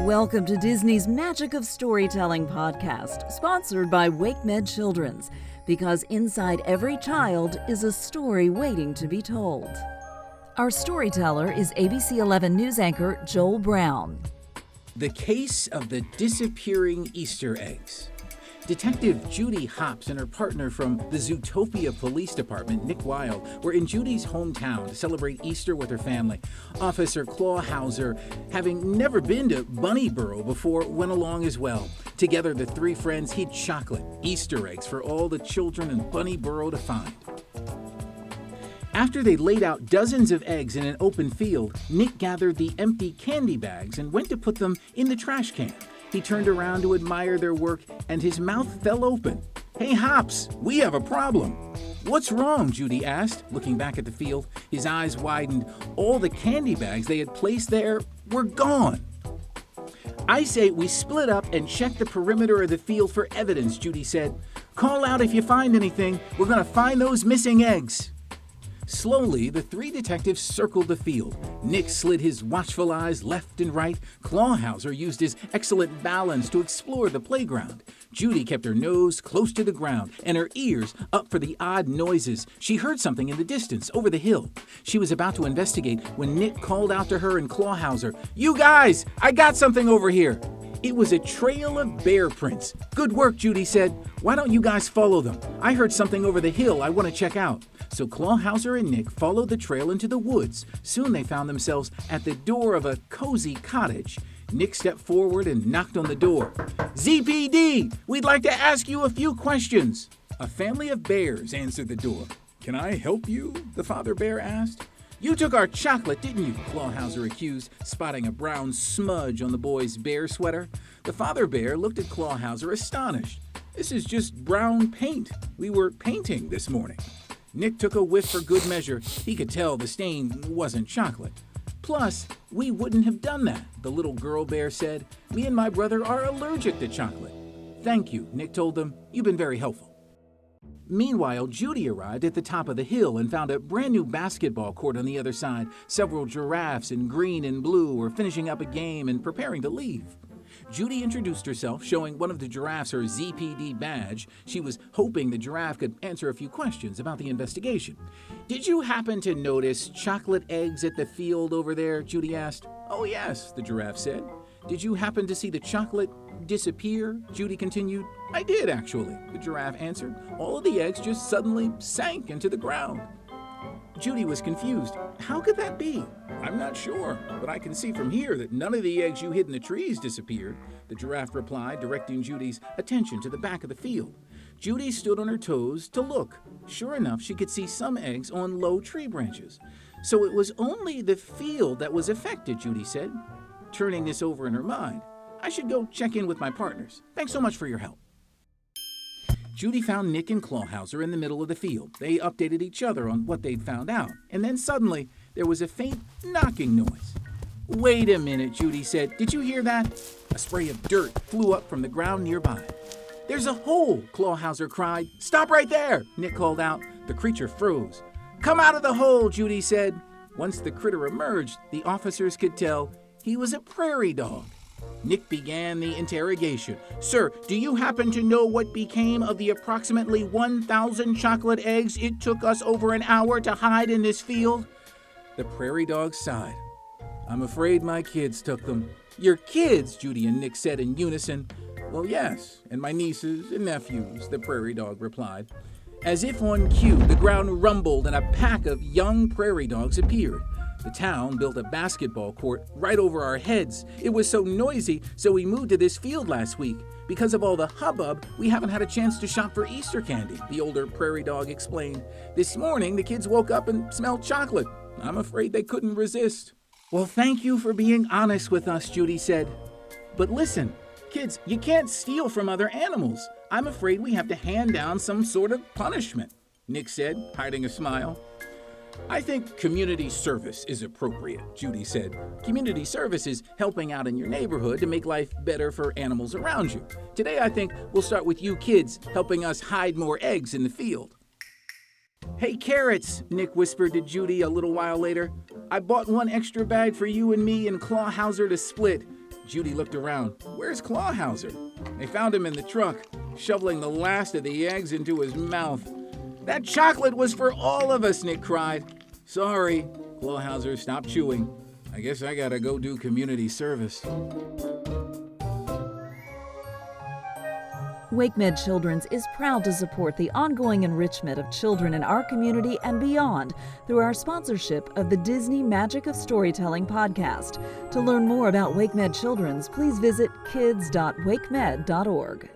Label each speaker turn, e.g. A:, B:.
A: Welcome to Disney's Magic of Storytelling podcast, sponsored by WakeMed Children's, because inside every child is a story waiting to be told. Our storyteller is ABC 11 news anchor Joel Brown.
B: The case of the disappearing Easter eggs. Detective Judy Hopps and her partner from the Zootopia Police Department, Nick Wilde, were in Judy's hometown to celebrate Easter with her family. Officer Clawhauser, having never been to Bunnyboro before, went along as well. Together, the three friends hid chocolate, Easter eggs for all the children in Bunnyboro to find. After they laid out dozens of eggs in an open field, Nick gathered the empty candy bags and went to put them in the trash can. He turned around to admire their work, and his mouth fell open. "Hey, Hopps, we have a problem." "What's wrong?" Judy asked, looking back at the field. His eyes widened. All the candy bags they had placed there were gone. "I say we split up and check the perimeter of the field for evidence," Judy said. "Call out if you find anything. We're going to find those missing eggs." Slowly, the three detectives circled the field. Nick slid his watchful eyes left and right. Clawhauser used his excellent balance to explore the playground. Judy kept her nose close to the ground and her ears up for the odd noises. She heard something in the distance, over the hill. She was about to investigate when Nick called out to her and Clawhauser, "You guys, I got something over here." It was a trail of bear prints. "Good work," Judy said. "Why don't you guys follow them? I heard something over the hill I want to check out." So Clawhauser and Nick followed the trail into the woods. Soon they found themselves at the door of a cozy cottage. Nick stepped forward and knocked on the door. "ZPD, we'd like to ask you a few questions." A family of bears answered the door. "Can I help you?" the father bear asked. "You took our chocolate, didn't you?" Clawhauser accused, spotting a brown smudge on the boy's bear sweater. The father bear looked at Clawhauser astonished. "This is just brown paint. We were painting this morning." Nick took a whiff for good measure. He could tell the stain wasn't chocolate. "Plus, we wouldn't have done that," the little girl bear said. "Me and my brother are allergic to chocolate." "Thank you," Nick told them. "You've been very helpful." Meanwhile, Judy arrived at the top of the hill and found a brand new basketball court on the other side. Several giraffes in green and blue were finishing up a game and preparing to leave. Judy introduced herself, showing one of the giraffes her ZPD badge. She was hoping the giraffe could answer a few questions about the investigation. "Did you happen to notice chocolate eggs at the field over there?" Judy asked. "Oh, yes," the giraffe said. "Did you happen to see the chocolate disappear?" Judy continued. "I did, actually," the giraffe answered. "All of the eggs just suddenly sank into the ground." Judy was confused. "How could that be?" "I'm not sure, but I can see from here that none of the eggs you hid in the trees disappeared," the giraffe replied, directing Judy's attention to the back of the field. Judy stood on her toes to look. Sure enough, she could see some eggs on low tree branches. "So it was only the field that was affected," Judy said, turning this over in her mind. "I should go check in with my partners. Thanks so much for your help." Judy found Nick and Clawhauser in the middle of the field. They updated each other on what they'd found out. And then suddenly, there was a faint knocking noise. "Wait a minute," Judy said. "Did you hear that?" A spray of dirt flew up from the ground nearby. "There's a hole," Clawhauser cried. "Stop right there," Nick called out. The creature froze. "Come out of the hole," Judy said. Once the critter emerged, the officers could tell he was a prairie dog. Nick began the interrogation. "Sir, do you happen to know what became of the approximately 1,000 chocolate eggs it took us over an hour to hide in this field?" The prairie dog sighed. "I'm afraid my kids took them." "Your kids?" Judy and Nick said in unison. "Well, yes, and my nieces and nephews," the prairie dog replied. As if on cue, the ground rumbled and a pack of young prairie dogs appeared. The town built a basketball court right over our heads. It was so noisy, so we moved to this field last week. Because of all the hubbub, we haven't had a chance to shop for Easter candy, the older prairie dog explained. This morning, the kids woke up and smelled chocolate. I'm afraid they couldn't resist. "Well, thank you for being honest with us," Judy said. "But listen, kids, you can't steal from other animals. I'm afraid we have to hand down some sort of punishment," Nick said, hiding a smile. "I think community service is appropriate," Judy said. "Community service is helping out in your neighborhood to make life better for animals around you. Today, I think we'll start with you kids helping us hide more eggs in the field." "Hey, Carrots," Nick whispered to Judy a little while later. "I bought one extra bag for you and me and Clawhauser to split." Judy looked around. Where's Clawhauser? They found him in the truck, shoveling the last of the eggs into his mouth. That chocolate was for all of us, Nick cried. Sorry. Clawhauser stopped chewing. I guess I gotta go do community service.
A: WakeMed Children's is proud to support the ongoing enrichment of children in our community and beyond through our sponsorship of the Disney Magic of Storytelling podcast. To learn more about WakeMed Children's, please visit kids.wakemed.org.